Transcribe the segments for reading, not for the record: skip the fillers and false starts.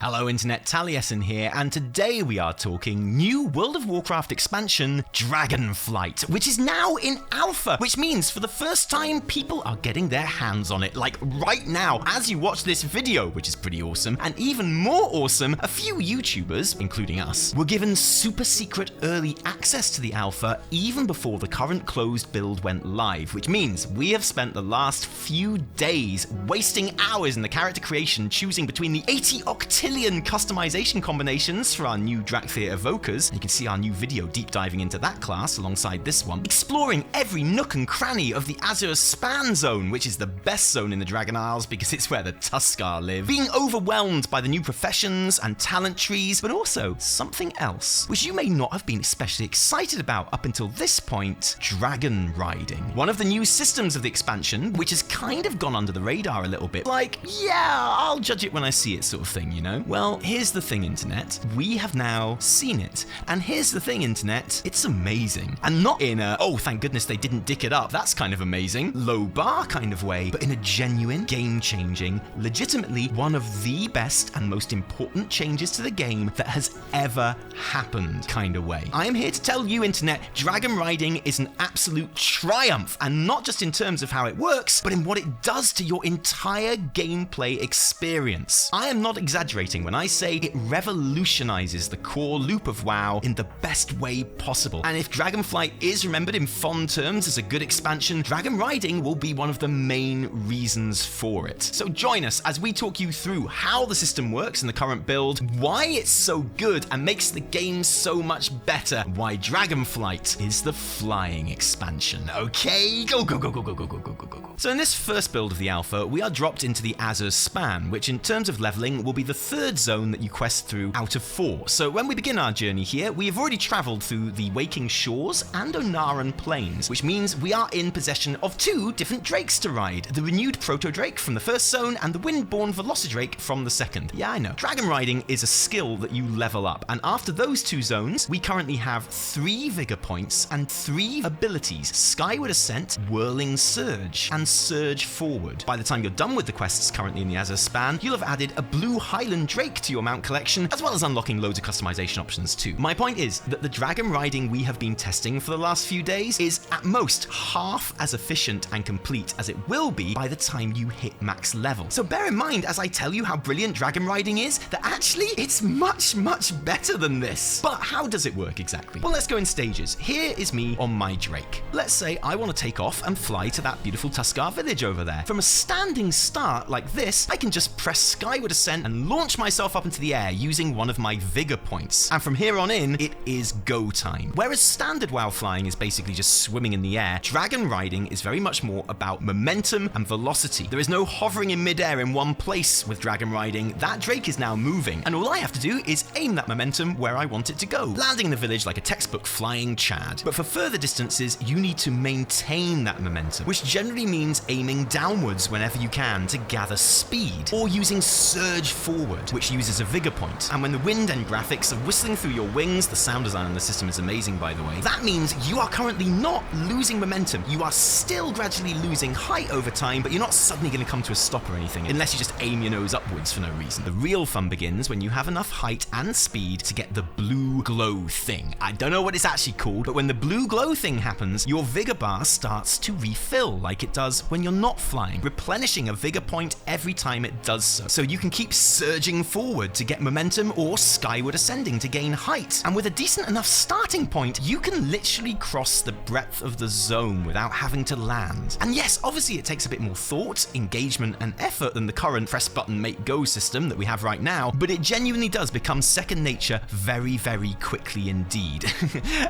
Hello Internet, Taliesin here, and today we are talking new World of Warcraft expansion, Dragonflight, which is now in alpha, which means for the first time people are getting their hands on it, like right now, as you watch this video, which is pretty awesome, and even more awesome, a few YouTubers, including us, were given super secret early access to the alpha even before the current closed build went live, which means we have spent the last few days wasting hours in the character creation, choosing between the 80 octillion customization combinations for our new Dracthyr Evokers. And you can see our new video deep diving into that class alongside this one, exploring every nook and cranny of the Azure Span zone, which is the best zone in the Dragon Isles because it's where the Tuskar live, being overwhelmed by the new professions and talent trees, but also something else, which you may not have been especially excited about up until this point: dragon riding. One of the new systems of the expansion, which has kind of gone under the radar a little bit, like, yeah, I'll judge it when I see it sort of thing, you know? Well, here's the thing, Internet. We have now seen it. And here's the thing, Internet. It's amazing. And not in a, oh, thank goodness they didn't dick it up, that's kind of amazing, low bar kind of way, but in a genuine, game-changing, legitimately one of the best and most important changes to the game that has ever happened kind of way. I am here to tell you, Internet, dragon riding is an absolute triumph, and not just in terms of how it works, but in what it does to your entire gameplay experience. I am not exaggerating when I say it revolutionises the core loop of WoW in the best way possible. And if Dragonflight is remembered in fond terms as a good expansion, dragon riding will be one of the main reasons for it. So join us as we talk you through how the system works in the current build, why it's so good and makes the game so much better, why Dragonflight is the flying expansion. Okay, go, go, go, go, go, go, go, go, go, go. So in this first build of the alpha, we are dropped into the Azure Span, which in terms of leveling will be the third zone that you quest through out of 4. So when we begin our journey here, we have already travelled through the Waking Shores and Onaran Plains, which means we are in possession of 2 different drakes to ride, the renewed Proto-Drake from the first zone and the Windborn Velocidrake from the second. Yeah, I know. Dragon riding is a skill that you level up, and after those 2 zones, we currently have 3 Vigor points and 3 abilities: Skyward Ascent, Whirling Surge, and Surge Forward. By the time you're done with the quests currently in the Azure Span, you'll have added a Blue Highland Drake to your mount collection, as well as unlocking loads of customization options too. My point is that the dragon riding we have been testing for the last few days is at most half as efficient and complete as it will be by the time you hit max level. So bear in mind as I tell you how brilliant dragon riding is, that actually it's much, much better than this. But how does it work exactly? Well, let's go in stages. Here is me on my Drake. Let's say I want to take off and fly to that beautiful Tuskar village over there. From a standing start like this, I can just press Skyward Ascent and launch myself up into the air using one of my Vigor points. And from here on in, it is go time. Whereas standard WoW flying is basically just swimming in the air, dragon riding is very much more about momentum and velocity. There is no hovering in midair in one place with dragon riding. That Drake is now moving, and all I have to do is aim that momentum where I want it to go, landing in the village like a textbook flying Chad. But for further distances, you need to maintain that momentum, which generally means aiming downwards whenever you can to gather speed, or using Surge Forward, which uses a Vigor point. And when the wind and graphics are whistling through your wings, the sound design on the system is amazing by the way, that means you are currently not losing momentum. You are still gradually losing height over time, but you're not suddenly going to come to a stop or anything, unless you just aim your nose upwards for no reason. The real fun begins when you have enough height and speed to get the blue glow thing. I don't know what it's actually called, but when the blue glow thing happens, your Vigor bar starts to refill like it does when you're not flying, replenishing a Vigor point every time it does so. So you can keep surging forward to get momentum or skyward ascending to gain height. And with a decent enough starting point, you can literally cross the breadth of the zone without having to land. And yes, obviously it takes a bit more thought, engagement, and effort than the current press button make go system that we have right now, but it genuinely does become second nature very, very quickly indeed.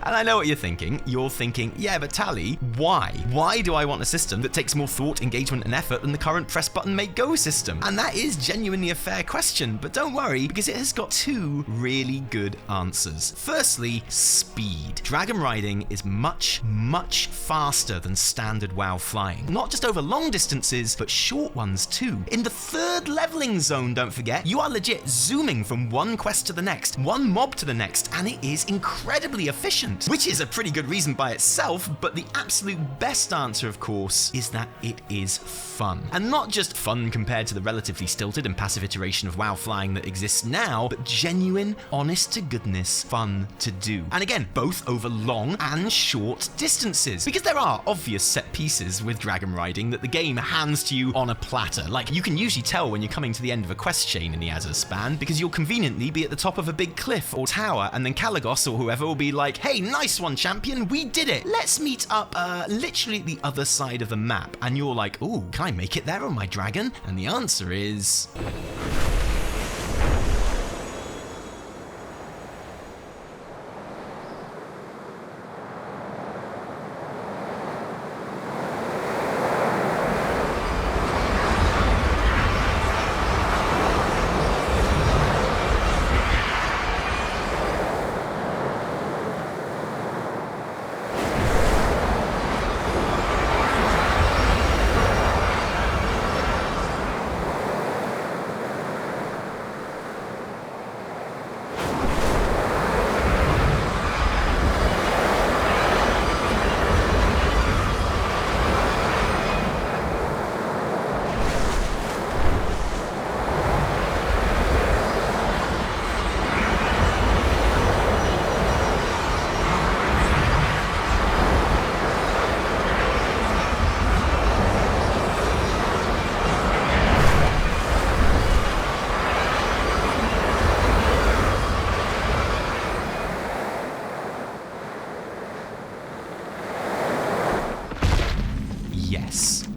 And I know what you're thinking. You're thinking, yeah, but Tally, why? Why do I want a system that takes more thought, engagement, and effort than the current press button make go system? And that is genuinely a fair question, but don't worry, because it has got 2 really good answers. Firstly, speed. Dragon riding is much, much faster than standard WoW flying. Not just over long distances, but short ones too. In the 3rd leveling zone, don't forget, you are legit zooming from one quest to the next, one mob to the next, and it is incredibly efficient, which is a pretty good reason by itself, but the absolute best answer, of course, is that it is fun. And not just fun compared to the relatively stilted and passive iteration of WoW flying that exists now, but genuine, honest to goodness fun to do. And again, both over long and short distances, because there are obvious set pieces with dragon riding that the game hands to you on a platter. Like, you can usually tell when you're coming to the end of a quest chain in the Azure span, because you'll conveniently be at the top of a big cliff or tower, and then Kalagos or whoever will be like, hey, nice one, champion, we did it. Let's meet up literally at the other side of the map. And you're like, ooh, can I make it there on my dragon? And the answer is...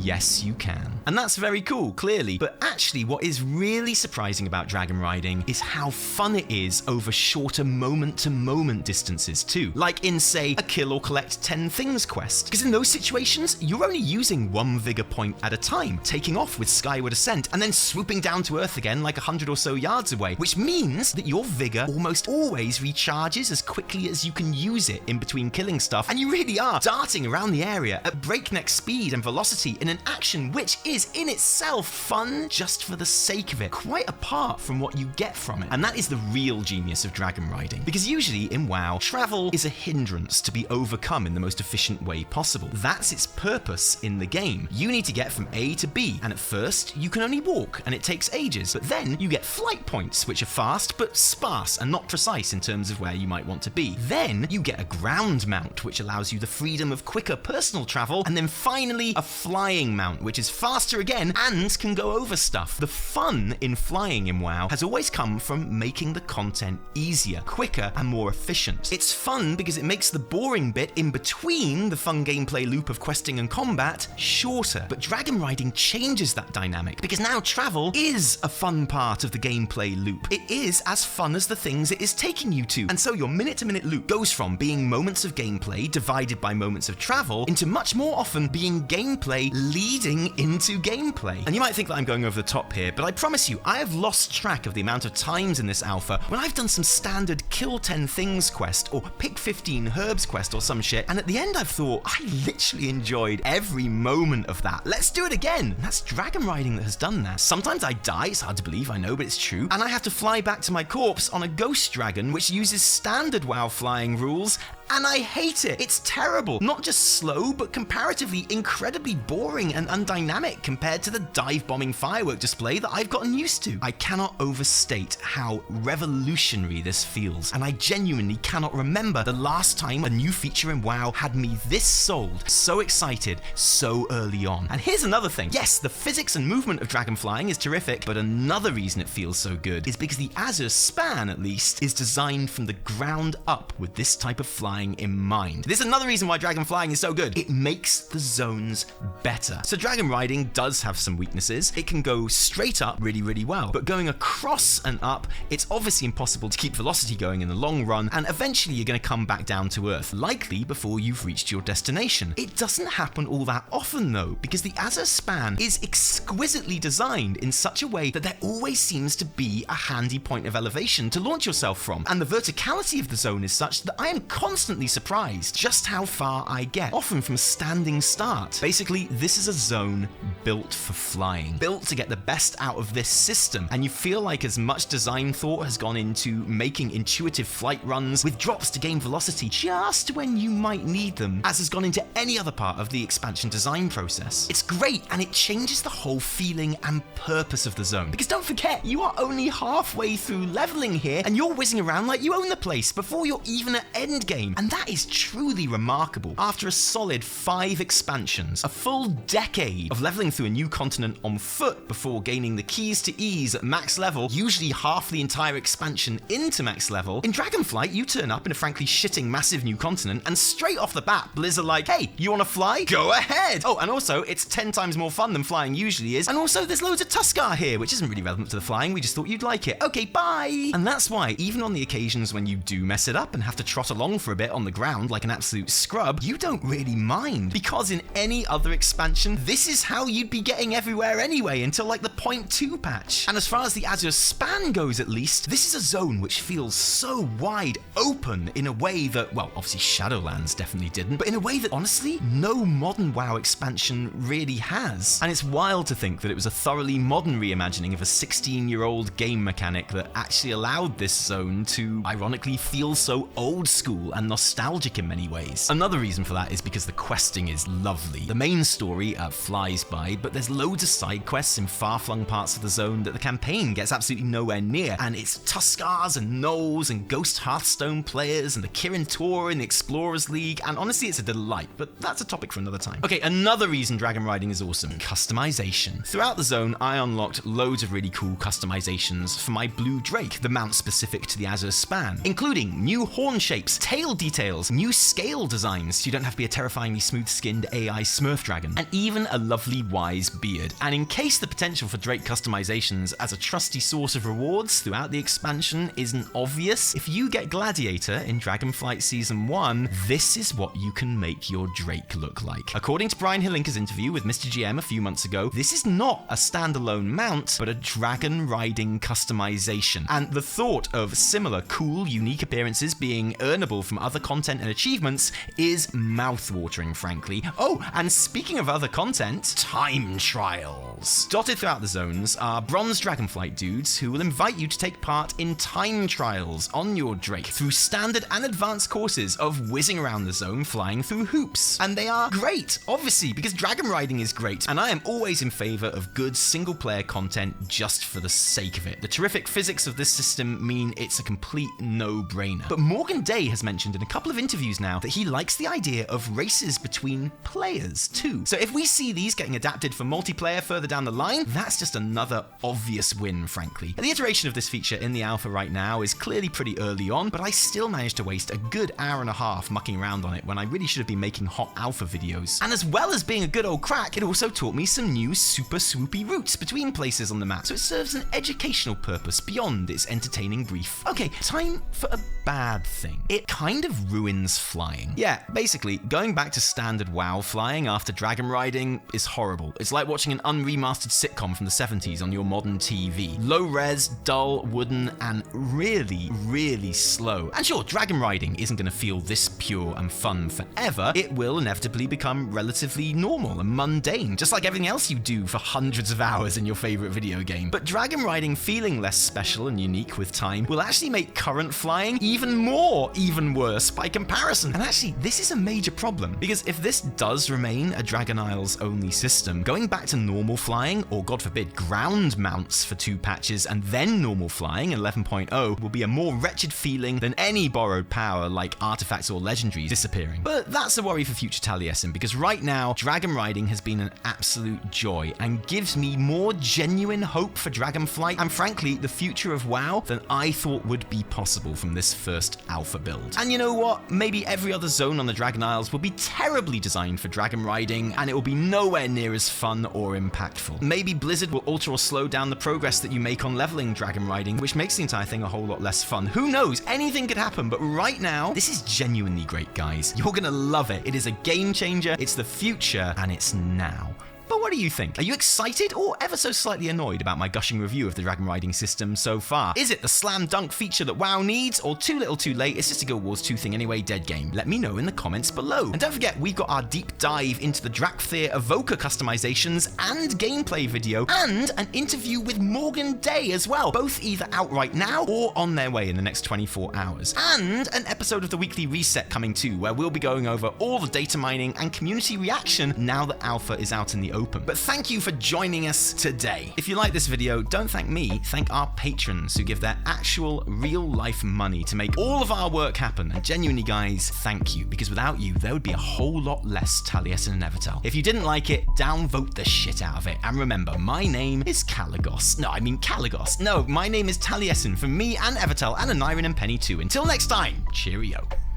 Yes, you can. And that's very cool, clearly. But actually, what is really surprising about dragon riding is how fun it is over shorter moment-to-moment distances too. Like in, say, a kill or collect 10 things quest. Because in those situations, you're only using one vigor point at a time, taking off with skyward ascent, and then swooping down to earth again like 100 or so yards away, which means that your vigor almost always recharges as quickly as you can use it in between killing stuff, and you really are darting around the area at breakneck speed and velocity in an action which is in itself fun just for the sake of it, quite apart from what you get from it. And that is the real genius of dragon riding, because usually in WoW, travel is a hindrance to be overcome in the most efficient way possible. That's its purpose in the game. You need to get from A to B, and at first you can only walk and it takes ages, but then you get flight points which are fast but sparse and not precise in terms of where you might want to be. Then you get a ground mount which allows you the freedom of quicker personal travel, and then finally a flying mount which is faster again and can go over stuff. The fun in flying in WoW has always come from making the content easier, quicker, and more efficient. It's fun because it makes the boring bit in between the fun gameplay loop of questing and combat shorter. But dragon riding changes that dynamic, because now travel is a fun part of the gameplay loop. It is as fun as the things it is taking you to. And so your minute-to-minute loop goes from being moments of gameplay divided by moments of travel into much more often being gameplay leading into gameplay. And you might think that I'm going over the top here, but I promise you, I have lost track of the amount of times in this alpha when I've done some standard kill 10 things quest or pick 15 herbs quest or some shit, and at the end I've thought, I literally enjoyed every moment of that. Let's do it again. And that's dragon riding that has done that. Sometimes I die, it's hard to believe, I know, but it's true, and I have to fly back to my corpse on a ghost dragon which uses standard WoW flying rules, and I hate it. It's terrible. Not just slow, but comparatively incredibly boring and undynamic compared to the dive-bombing firework display that I've gotten used to. I cannot overstate how revolutionary this feels, and I genuinely cannot remember the last time a new feature in WoW had me this sold, so excited, so early on. And here's another thing. Yes, the physics and movement of dragon flying is terrific, but another reason it feels so good is because the Azure span, at least, is designed from the ground up with this type of flying in mind. This is another reason why dragon flying is so good. It makes the zones better. So dragon riding does have some weaknesses. It can go straight up really, really well, but going across and up, it's obviously impossible to keep velocity going in the long run, and eventually you're going to come back down to earth, likely before you've reached your destination. It doesn't happen all that often though, because the Azure span is exquisitely designed in such a way that there always seems to be a handy point of elevation to launch yourself from, and the verticality of the zone is such that I am constantly constantly surprised just how far I get, often from standing start. Basically, this is a zone built for flying, built to get the best out of this system, and you feel like as much design thought has gone into making intuitive flight runs with drops to gain velocity just when you might need them, as has gone into any other part of the expansion design process. It's great, and it changes the whole feeling and purpose of the zone, because don't forget, you are only halfway through leveling here, and you're whizzing around like you own the place before you're even at endgame, and that is truly remarkable. After a solid 5 expansions, a full decade of leveling through a new continent on foot before gaining the keys to ease at max level, usually half the entire expansion into max level, in Dragonflight you turn up in a frankly shitting massive new continent, and straight off the bat, Blizz are like, hey, you wanna fly? Go ahead! Oh, and also, it's 10 times more fun than flying usually is, and also there's loads of Tuskar here, which isn't really relevant to the flying, we just thought you'd like it. Okay, bye! And that's why, even on the occasions when you do mess it up and have to trot along for a bit on the ground like an absolute scrub, you don't really mind, because in any other expansion, this is how you'd be getting everywhere anyway until like the 0.2 patch. And as far as the Azure span goes at least, this is a zone which feels so wide open in a way that, well, obviously Shadowlands definitely didn't, but in a way that honestly, no modern WoW expansion really has. And it's wild to think that it was a thoroughly modern reimagining of a 16-year-old game mechanic that actually allowed this zone to ironically feel so old school and nostalgic in many ways. Another reason for that is because the questing is lovely. The main story flies by, but there's loads of side quests in far-flung parts of the zone that the campaign gets absolutely nowhere near, and it's Tuskars and Gnolls and Ghost Hearthstone players and the Kirin Tour and the Explorers League, and honestly it's a delight, but that's a topic for another time. Okay, another reason dragon riding is awesome: customization. Throughout the zone, I unlocked loads of really cool customizations for my Blue Drake, the mount specific to the Azure span, including new horn shapes, tail details, new scale designs so you don't have to be a terrifyingly smooth-skinned AI Smurf dragon, and even a lovely wise beard. And in case the potential for Drake customizations as a trusty source of rewards throughout the expansion isn't obvious, if you get Gladiator in Dragonflight Season 1, this is what you can make your Drake look like. According to Brian Hilinka's interview with Mr. GM a few months ago, this is not a standalone mount, but a dragon riding customization. And the thought of similar cool, unique appearances being earnable from other content and achievements is mouthwatering, frankly. Oh, and speaking of other content, time trials. Dotted throughout the zones are bronze Dragonflight dudes who will invite you to take part in time trials on your Drake through standard and advanced courses of whizzing around the zone flying through hoops. And they are great, obviously, because dragon riding is great, and I am always in favor of good single-player content just for the sake of it. The terrific physics of this system mean it's a complete no-brainer. But Morgan Day has mentioned in a couple of interviews now that he likes the idea of races between players too. So if we see these getting adapted for multiplayer further down the line, that's just another obvious win, frankly. And the iteration of this feature in the alpha right now is clearly pretty early on, but I still managed to waste a good hour and a half mucking around on it when I really should have been making hot alpha videos. And as well as being a good old crack, it also taught me some new super swoopy routes between places on the map, so it serves an educational purpose beyond its entertaining brief. Okay, time for a bad thing. It kind of ruins flying. Yeah, basically, going back to standard WoW flying after dragon riding is horrible. It's like watching an unremastered sitcom from the 70s on your modern TV. Low res, dull, wooden, and really, really slow. And sure, dragon riding isn't going to feel this pure and fun forever. It will inevitably become relatively normal and mundane, just like everything else you do for hundreds of hours in your favorite video game. But dragon riding feeling less special and unique with time will actually make current flying even worse by comparison. And actually, this is a major problem, because if this does remain a Dragon Isles only system, going back to normal flying, or God forbid, ground mounts for 2 patches and then normal flying in 11.0 will be a more wretched feeling than any borrowed power like artifacts or legendaries disappearing. But that's a worry for future Taliesin, because right now, dragon riding has been an absolute joy and gives me more genuine hope for Dragonflight and frankly, the future of WoW than I thought would be possible from this first alpha build. And you know what? Maybe every other zone on the Dragon Isles will be terribly designed for dragon riding and it will be nowhere near as fun or impactful. Maybe Blizzard will alter or slow down the progress that you make on leveling dragon riding, which makes the entire thing a whole lot less fun. Who knows? Anything could happen, but right now, this is genuinely great, guys. You're gonna love it. It is a game changer, it's the future, and it's now. But what What do you think? Are you excited or ever so slightly annoyed about my gushing review of the dragon riding system so far? Is it the slam dunk feature that WoW needs, or too little too late, it's just a Guild Wars 2 thing anyway, dead game? Let me know in the comments below. And don't forget, we've got our deep dive into the Dracthyr Evoker customizations and gameplay video, and an interview with Morgan Day as well, both either out right now or on their way in the next 24 hours. And an episode of the Weekly Reset coming too, where we'll be going over all the data mining and community reaction now that Alpha is out in the open. But thank you for joining us today. If you like this video, don't thank me, thank our patrons who give their actual real-life money to make all of our work happen. And genuinely, guys, thank you, because without you, there would be a whole lot less Taliesin and Evitel. If you didn't like it, downvote the shit out of it. And remember, my name is Caligos. No, I mean Caligos. No, my name is Taliesin, from me and Evitel and Anirin and Penny too. Until next time, cheerio.